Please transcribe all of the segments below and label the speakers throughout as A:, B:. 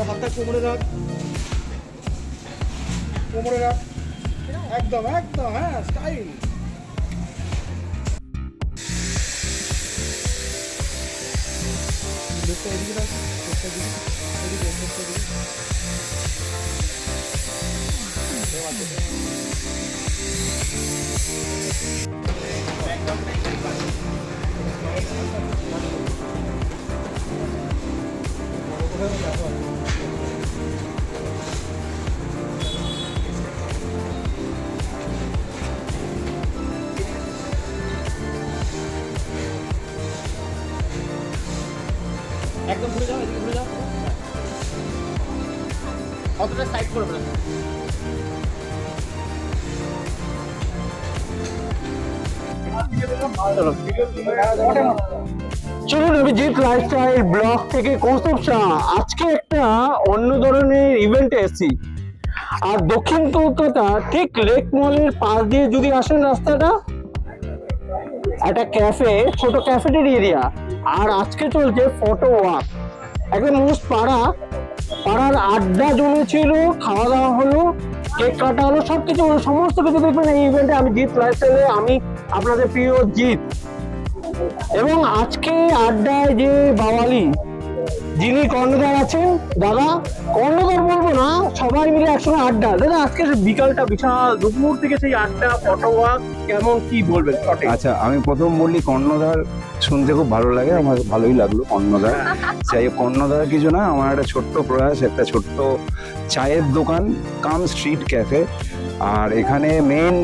A: হাতটা কোমরে রাখ, কোমরে রাখ, একদম একদম, হ্যাঁ স্টাইল। এদিকে রাখ, এদিকে একদম ঘুরে যাও, এদিকে ঘুরে যাও, অতটা সাইড করবে না।
B: চলুন, আমি জিৎ লাইফস্টাইল ব্লগ থেকে কৌস্তব শাহ। আজকে একটা অন্য ধরনের ইভেন্টে এসেছি। আর দক্ষিণ কলকাতা ঠিক লেক মলের পাশ দিয়ে যদি আসেন রাস্তাটা, একটা ক্যাফে, ছোট ক্যাফেটের এরিয়া। আর আজকে চলছে ফটো ওয়াক। একদম মোস্ট পাড়ার আড্ডা জমেছিল, খাওয়া দাওয়া হলো, কেক কাটা হলো, সবকিছু হলো, সমস্ত কিছু দেখবেন এই ইভেন্টে। আমি জিৎ লাইফস্টাইলে, আমি আপনাদের প্রিয় জিৎ। এবং আজকে আড্ডায় যে বাওয়ালি যিনি কর্ণধার আছেন, দাদা কর্ণধার বলবো না, সবাই মিলে একসঙ্গে আড্ডা। দাদা আজকে বিকালটা বিশাল, দুপুর থেকে সেই আড্ডা, ফটো ওয়াক, কেমন কি বলবেন?
C: আচ্ছা, আমি প্রথম বললি কর্ণধার শুনতে খুব ভালো লাগে, আমার ভালোই লাগলো কর্ণধার। চাই কর্ণধার কিছু না, আমার একটা ছোট্ট প্রয়াস, একটা ছোট্ট চায়ের দোকান কাম স্ট্রিট ক্যাফে। আর এখানে মেন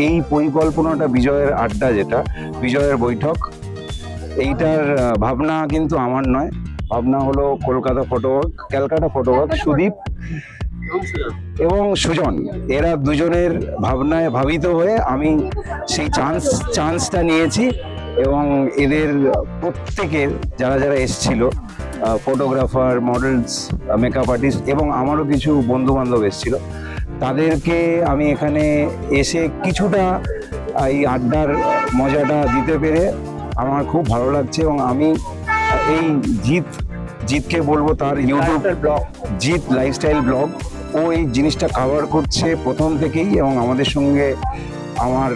C: এই পরিকল্পনাটা বিজয়ের আড্ডা, যেটা বিজয়ের বৈঠক, এইটার ভাবনা কিন্তু আমার নয়। ভাবনা হলো কলকাতা ফটোওয়ার্ক, ক্যালকাটা ফটোওয়ার্ক, সুদীপ এবং সুজন, এরা দুজনের ভাবনায় ভাবিত হয়ে আমি সেই চান্সটা নিয়েছি। এবং এদের প্রত্যেকের যারা যারা এসছিল, ফটোগ্রাফার, মডেলস, মেকআপ আর্টিস্ট এবং আমারও কিছু বন্ধু বান্ধব এসছিল, তাদেরকে আমি এখানে এসে কিছুটা এই আড্ডার মজাটা দিতে পেরে আমার খুব ভালো লাগছে। এবং আমি এই জিৎকে বলবো, তার YouTube blog Jeet lifestyle blog, ও এই জিনিসটা কভার করছে প্রথম থেকেই। এবং আমাদের সঙ্গে আমার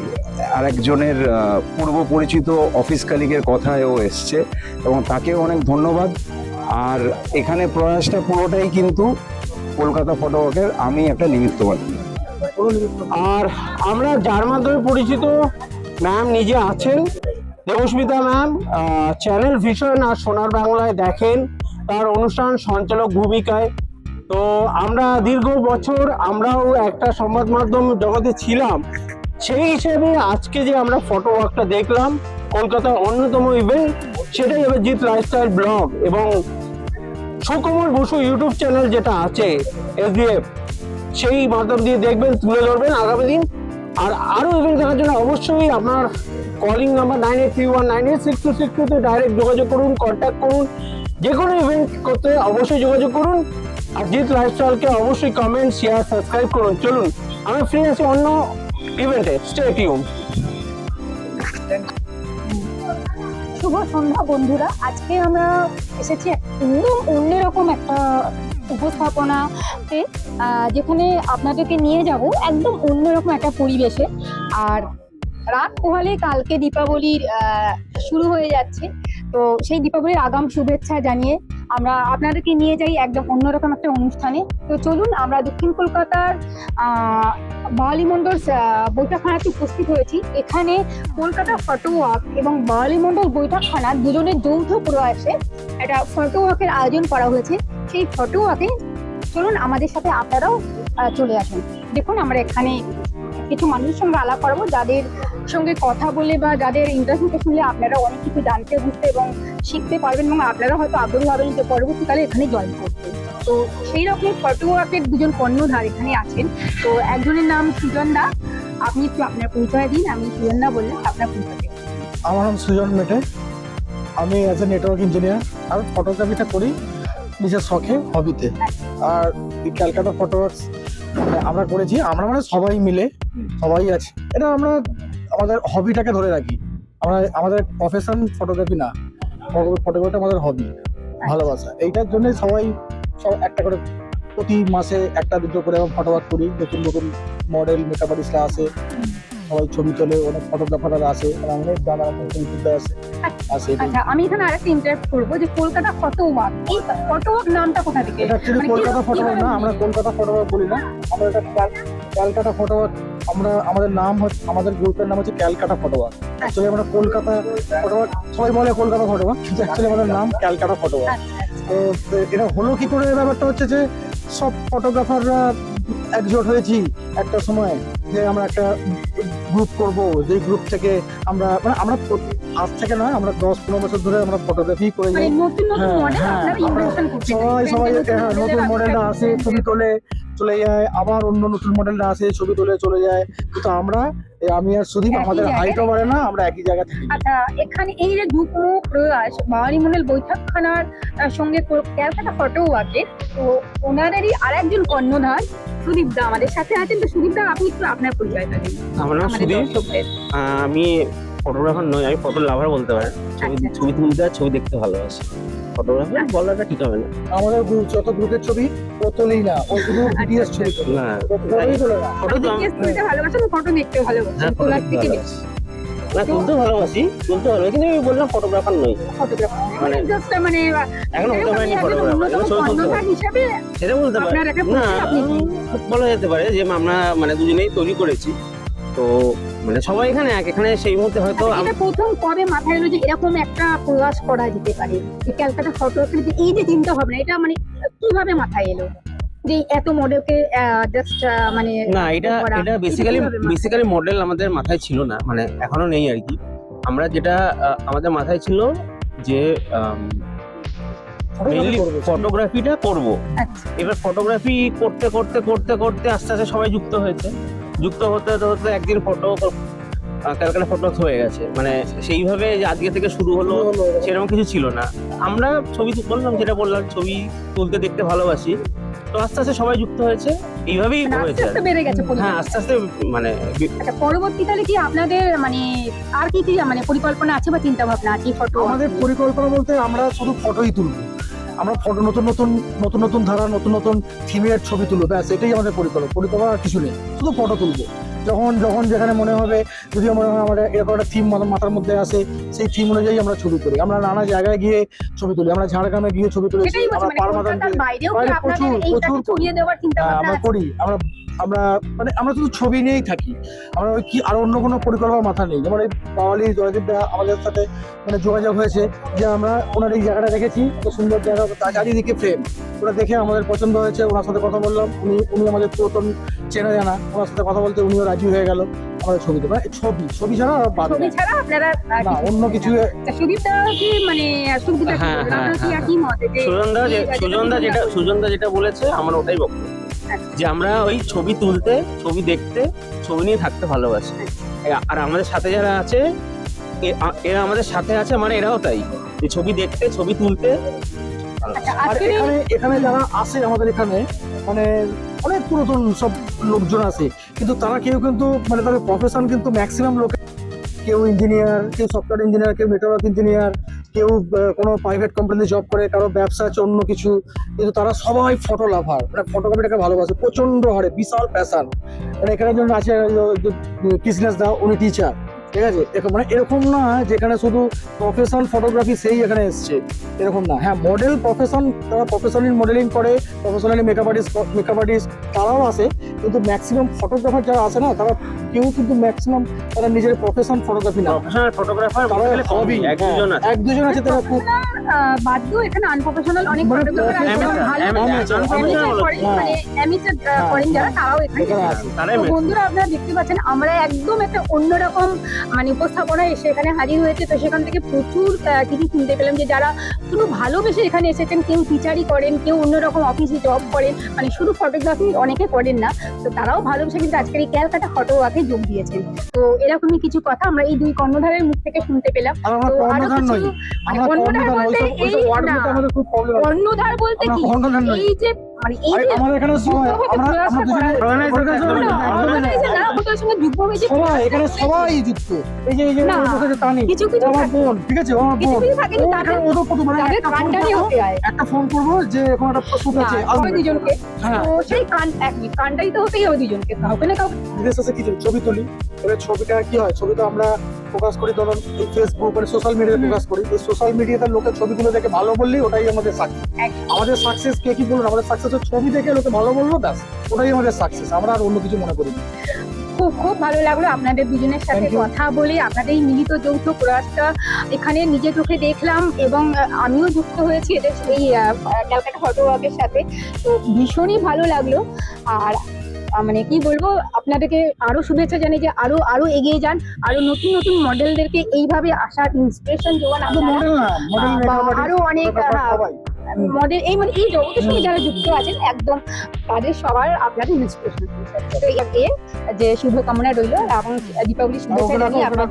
C: আরেকজনের পূর্ব পরিচিত অফিস কালিগের কথায় ও এসছে, এবং তাকেও অনেক ধন্যবাদ। আর এখানে প্রয়াসটা পুরোটাই কিন্তু কলকাতা ফটোওয়ার্কের, আমি একটা নিমিত্ত মাত্র।
B: আর আমরা যার মাধ্যমে পরিচিত, ম্যাম নিজে আছেন, দেবস্মিতা ম্যাম, চ্যানেল ভিশন আর সোনার বাংলায় দেখেন, তার অনুষ্ঠান সঞ্চালক ভূমিকায়। তো আমরা দীর্ঘ বছর আমরাও একটা সংবাদ মাধ্যম জগতে ছিলাম, সেই হিসেবে আজকে যে আমরা ফটো ওয়াকটা দেখলাম, কলকাতার অন্যতম ইভেন্ট, সেটাই এবার জিৎ লাইফস্টাইল ব্লগ এবং সুকমল বসু ইউটিউব চ্যানেল যেটা আছে SDF, সেই মাধ্যম দিয়ে দেখবেন, তুলে ধরবেন আগামী দিন। আর আরও ইভেন্ট দেখার জন্য অবশ্যই আপনার কলিং নাম্বার 9831986262 ডাইরেক্ট যোগাযোগ করুন, কন্ট্যাক্ট করুন। যে কোনো ইভেন্ট করতে অবশ্যই যোগাযোগ করুন। আর জিৎ লাইফস্টাইলকে অবশ্যই কমেন্ট, শেয়ার, সাবস্ক্রাইব করুন। চলুন, আমি ফ্রি আছি অন্য ইভেন্টে, স্টে টিউন।
D: শুভ সন্ধ্যা বন্ধুরা, আজকে আমরা এসেছি একদম অন্যরকম একটা উপস্থাপনাতে, যেখানে আপনাদেরকে নিয়ে যাব একদম অন্যরকম একটা পরিবেশে। আর রাত পোহালে কালকে দীপাবলির শুরু হয়ে যাচ্ছে, তো সেই দীপাবলির আগাম শুভেচ্ছা জানিয়ে আমরা আপনাদেরকে নিয়ে যাই একদম অন্যরকম একটা অনুষ্ঠানে। তো চলুন, আমরা দক্ষিণ কলকাতার বাওয়ালি মন্ডল বৈঠকখানাতে উপস্থিত হয়েছি। এখানে কলকাতা ফটো ওয়াক এবং বাওয়ালি মন্ডল বৈঠকখানা দুজনের যৌথ প্রয়াসে একটা ফটো ওয়াকের আয়োজন করা হয়েছে। সেই ফটো ওয়াকে চলুন আমাদের সাথে আপনারাও চলে আসুন। দেখুন, আমরা এখানে কিছু মানুষের সঙ্গে আলাপ করবো, যাদের সঙ্গে কথা বলে বা যাদের ইন্টারভিউটা শুনলে আপনারা অনেক কিছু জানতে, বুঝতে এবং শিখতে পারবেন এবং আপনারা হয়তো আগ্রহী হবেন যে পরবর্তীকালে এখানে জয়েন করতে। তো সেই রকম ফটো ওয়ার্কের দুজন কর্ণধার এখানে আছেন। তো একজনের নাম সুজন দা, আপনি একটু আপনার পরিচয় দিন। আমি সুজন দা বললেন, আপনার পরিচয় দিন।
A: আমার নাম সুজন মেটে, আমি অ্যাজ এ নেটওয়ার্ক ইঞ্জিনিয়ার আর ফটোগ্রাফিটা করি নিজের শখে, হবিতে। আর এই ক্যালকাটা ফটোওয়ার্কস আমরা করেছি, আমরা মানে সবাই মিলে, সবাই আছে। এটা আমরা আমাদের হবিটাকে ধরে রাখি। আমরা আমাদের প্রফেশন ফটোগ্রাফি না, ফটোগ্রাফিটা আমাদের হবি, ভালোবাসা। এইটার জন্য সবাই সব একটা করে প্রতি মাসে একটা দুটো করে ফটোওয়ার্ক করি। নতুন নতুন মডেল মেকআপ আর্টিস্টরা আসে, সবাই ছবি তোলে, অনেক ফটোগ্রাফাররা আসে, অনেক জানা আসে।
D: আচ্ছা, আমি এখানে আরেকটা ইন্টারেক্ট করবো যে কলকাতা ফটো ওয়াক, এই ফটো ওয়াক নামটা কোথা থেকে?
A: এটা অ্যাকচুয়ালি কলকাতা ফটোওয়ার্ক না, আমরা কলকাতা ফটোওয়ার্ক বলি না, আমরা এটা ক্যালকাটা ফটোওয়ার্ক। আমরা আমাদের নাম হচ্ছে, আমাদের গ্রুপের নাম হচ্ছে ক্যালকাটা ফটোওয়ার্ক। অ্যাকচুয়ালি আমরা কলকাতা ফটোওয়ার্ক, সবাই বলে কলকাতা ফটোওয়ার্ক, কিন্তু অ্যাকচুয়ালি আমাদের নাম ক্যালকাটা ফটোওয়ার্ক। তো এটা হলো কি করে, ব্যাপারটা হচ্ছে যে সব ফটোগ্রাফাররা একজোট হয়েছি একটা সময় যে আমরা একটা গ্রুপ করব, যে গ্রুপ থেকে আমরা মানে আমরা আজ থেকে নয়, আমরা 10-15 বছর ধরে আমরা ফটোগ্রাফি করে যাই।
D: নতুন নতুন মডেল আপনারা ইনভেনশন করছেন,
A: সবাই নতুন মডেলটা আসে, ছবি তোলে, চলে যায়, আবার অন্য নতুন মডেলটা আসে, ছবি তোলে, চলে যায়। কিন্তু আমরা আমি আর সুদীপ, আমাদের হাইটও বাড়ে না, আমরা একই জায়গা থাকি।
D: আচ্ছা, এখানে এই যে যুগ্ম প্রয়াস বাওয়ালি মন্ডল বৈঠকখানার সঙ্গে ক্যালকাটা ফটো ওয়াকে, তো ওনাদেরই আর একজন কর্ণধার সুদীপ দা আমাদের সাথে আছেন। তো সুদীপ দা, আপনি একটু আপনার পরিচয়টা দিন।
B: আমার নাম সুদীপ, আমি ফটোগ্রাফার নই, আমি ফটো লাভার বলতে পারেন। ছবি তুলতে আর ছবি দেখতে ভালোবাসি। ফটোগ্রাফার বলাটা ঠিক হবে না।
A: আমাদের যত গ্রুপের ছবি ও তোলেই না, ও শুধু ভিডিওস ছবি তোলে
B: না,
D: ফটো তুলতে ভালোবাসেন, ফটো দেখতে ভালোবাসেন, তোলার থেকে বেশি।
B: না, তুলতে ভালোবাসি, তুলতে ভালো, কিন্তু আমি বললাম ফটোগ্রাফার নই।
D: ফটোগ্রাফার মানে জাস্ট মানে
B: এখন হতে পারেনি ফটোগ্রাফার, ছবি তুলতে পারি
D: হিসাবে
B: সেটা বলতে পারি না, বলা যেতে পারে যে আমরা মানে দুজনেই তৈরি করেছি। তো মানে সবাই এখানে এখানে সেই মুহূর্তে হয়তো
D: এটা প্রথম কবে মাথায় এলো যে এরকম একটা প্রয়াস করা যেতে পারে, যে ক্যালকাটা ফটোগ্রাফি, এই যে চিন্তা ভাবনা, এটা মানে কিভাবে মাথায় এলো যে এত মডেলকে জাস্ট মানে?
B: না, এটা বেসিক্যালি মডেল আমাদের মাথায় ছিল না, মানে এখনো নেই আর কি। আমরা যেটা আমাদের মাথায় ছিল যে ফটোগ্রাফিটা করব। এবার ফটোগ্রাফি করতে করতে করতে করতে আস্তে আস্তে সবাই যুক্ত হয়েছে, যুক্ত হতে হতে একদিন ক্যালকাটা ফটো হয়ে গেছে। মানে সেইভাবে যে আজকে থেকে শুরু হলো সেরকম কিছু ছিল না। আমরা ছবি বললাম, যেটা বললাম, ছবি তুলতে দেখতে ভালোবাসি। তো আস্তে আস্তে সবাই যুক্ত হয়েছে, এইভাবেই হয়েছে। হ্যাঁ, আস্তে আস্তে মানে।
D: পরবর্তীকালে কি আপনাদের মানে আর কি কি মানে পরিকল্পনা আছে বা চিন্তা ভাবনা আছে? ফটো
A: আমাদের পরিকল্পনা বলতে আমরা শুধু ফটোই তুলবো, আমরা ফটো নতুন নতুন ধারা, নতুন নতুন থিমের ছবি তুলবো, ব্যাস এটাই আমাদের পরিকল্পনা আর কিছু নেই, শুধু ফটো তুলবো। যখন যেখানে মনে হবে, যদি মনে হয় আমাদের এরকম একটা থিম মাথার মধ্যে আসে, সেই থিম অনুযায়ী আমরা ছবি তুলি। আমরা নানা জায়গায় গিয়ে ছবি তুলি, আমরা ঝাড়গ্রামে গিয়ে ছবি তুলেছি, আমরা আমরা করি। আমরা মানে আমরা শুধু ছবি নিয়েই থাকি, আমরা ওই কি আর অন্য কোনো পরিকল্পনা মাথা নেই। যেমন এই বাওয়ালি জয়দীপ দা আমাদের সাথে মানে যোগাযোগ হয়েছে যে আমরা ওনার এই জায়গাটা দেখেছি, খুব সুন্দর জায়গা, চারিদিকে ফ্রেম, ওরা দেখে আমাদের পছন্দ হয়েছে। ওনার সাথে কথা বললাম, উনি আমাদের পুরাতন চেনা জানা, ওনার সাথে কথা বলতে উনিও রাজি হয়ে গেল আমাদের ছবি দেবে। ছবি ছাড়া
D: আপনারা
A: অন্য কিছু।
D: মানে
B: সুজনদা যেটা বলেছে আমার ওটাই বক্তব্য, যে আমরা ওই ছবি তুলতে, ছবি দেখতে, ছবি নিয়ে থাকতে ভালোবাসি। আর আমাদের সাথে যারা আছে, এরা আমাদের সাথে আছে, মানে এরাও তাই, যে ছবি দেখতে, ছবি তুলতে।
A: আর এখানে যারা আসে আমাদের এখানে, মানে অনেক পুরাতন সব লোকজন আছে, কিন্তু তারা কেউ কিন্তু মানে তাদের প্রফেশন কিন্তু ম্যাক্সিমাম লোক, কেউ ইঞ্জিনিয়ার, কেউ সফটওয়্যার ইঞ্জিনিয়ার, কেউ নেটওয়ার্ক ইঞ্জিনিয়ার, কেউ কোনো প্রাইভেট কোম্পানিতে জব করে, কারো ব্যবসা আছে অন্য কিছু, কিন্তু তারা সবাই ফটো লাভার, মানে ফটোগ্রাফিটাকে ভালোবাসে প্রচন্ড হারে, বিশাল প্যাশন। মানে এখানে একজন আছে কৃষ্ণেশ দা, উনি টিচার, ঠিক আছে মানে এরকম না যেখানে শুধু প্রফেশনাল ফটোগ্রাফি সেই এখানে এসছে, এরকম না। হ্যাঁ, মডেল প্রফেশন, তারা প্রফেশনালি মডেলিং করে, প্রফেশনালি মেকআপ আর্টিস্ট তারাও আসে, কিন্তু ম্যাক্সিমাম ফটোগ্রাফার যারা আসে না, তারা কেউ কিন্তু ম্যাক্সিমাম তারা নিজের প্রফেশন ফটোগ্রাফি না,
B: প্রফেশনাল ফটোগ্রাফার
A: তারা হবি,
B: এক দুজন আছে।
A: এক দুজন আছে তারা খুব
D: বাদ দিয়েও এখানে আনপ্রফেশনাল অনেক
A: মানে
D: ফটোগ্রাফার আছে,
B: amateur,
D: ভালো
B: amateur,
D: amateur
B: amateur
D: করেন,
A: হ্যাঁ।
D: মানে amateur করেন যারা, তারাও এখানে
A: এখানে
D: এসেছে।
A: আছে।
B: তারাই
D: তো বন্ধুরা আপনারা দেখতে পাচ্ছেন আমরা একদম একটা অন্যরকম মানে উপস্থাপনা এসে এখানে হাজির হয়েছে। তো সেখান থেকে প্রচুর কিছু শুনতে পেলাম যে যারা শুধু ভালোবেসে এখানে এসেছেন, কেউ টিচারই করেন, কেউ অন্যরকম অফিসে জব করেন, মানে শুধু ফটোগ্রাফি অনেকে করেন না, তো তারাও ভালোবেসে কিন্তু আজকের এই ক্যালকাটা ফটো ওয়াকে যোগ দিয়েছেন। তো এরকমই কিছু কথা আমরা এই দুই কর্ণধারের মুখ থেকে শুনতে পেলাম।
A: আর আমরা
D: তো আরো
A: কর্ণধার
D: কিছু
A: নই,
D: মানে
A: আমরা
D: কর্ণধার
A: কর্ণধার
D: বলতে
A: ওইসব
D: এই
A: ওয়ার্ড
D: না,
A: বলতে আমাদের খুব প্রবলেম আছে।
D: কর্ণধার বলতে
A: আমরা
D: কি
A: কর্ণধার নই।
D: এই যে মানে এই যে
A: আমাদের এখানে সবাই
D: যুক্তভাবে
A: আমরা
D: প্রয়াসটা
A: দুজনে
D: করা-
B: Organizer,
D: না,
A: একদমই না।
D: organizer না, ওটার সঙ্গে যুগ্ম হয়ে যে
A: সবাই এখানে সবাই যুক্ত, এই যে
D: না,
A: বসেছে তানি,
D: কিছু কিছু
A: ও আমার
D: থাকে।
A: বোন, ঠিক আছে, ও আমার
D: কিছু
A: বোন,
D: কিছু থাকে
A: ও
D: যে
A: এখানে
D: তাদের
A: ওদের কত মানে
D: তাদের
A: একটা ফোন
D: কান্ডারি
A: করবো,
D: হতে হয়
A: একটা ফোন করবো যে এখন একটা শুট আছে,
D: না, সবাই দুজনকে।
A: হ্যাঁ,
D: তো সেই এক মিনিট কান্ডারি তো হতেই হবে দুজনকে, কাউকে না কাউকে।
A: বিদেশ আছে কিছু ছবি তুলি, এবার ছবিটা কি হয়, ছবিটা আমরা ফোকাস করি ধরুন এই ফেসবুক মানে সোশ্যাল মিডিয়ায় ফোকাস করি, এই সোশ্যাল মিডিয়াতে লোকের ছবিগুলো দেখে ভালো বললেই ওটাই আমাদের সাকসেস।
D: একদম।
A: আমাদের সাকসেস কে কি বলুন, আমাদের সাকসেস ছবি দেখে লোকে ভালো বললো, ব্যাস ওটাই আমাদের সাকসেস, আমরা আর অন্য কিছু মনে করি না।
D: খুব খুব ভালো লাগলো আপনাদের দুজনের সাথে
A: Thank you.
D: কথা বলে, আপনাদের এই মিলিত যৌথ প্রয়াসটা এখানে নিজে চোখে দেখলাম এবং আমিও যুক্ত হয়েছি এদের এই ক্যালকাটা ফটো ওয়াকের সাথে। তো ভীষণই ভালো লাগলো। আর মানে কি বলবো, আপনাদেরকে আরো শুভেচ্ছা জানাই যে আরো আরো এগিয়ে যান, আরো নতুন নতুন মডেলদেরকে এইভাবে আসার ইন্সপিরেশন যোগান
A: শুধু
D: আপনারা।
A: মডেল না, মডেল
D: বা আরো অনেক
A: সবাই
D: মডেল এই মানে এই জগতের সঙ্গে যারা যুক্ত আছেন একদম তাদের সবার আপনাদের ইন্সপিরেশন। তো এর যে শুভকামনা রইল এবং দীপাবলি শুভেচ্ছা জানিয়ে আপনাদের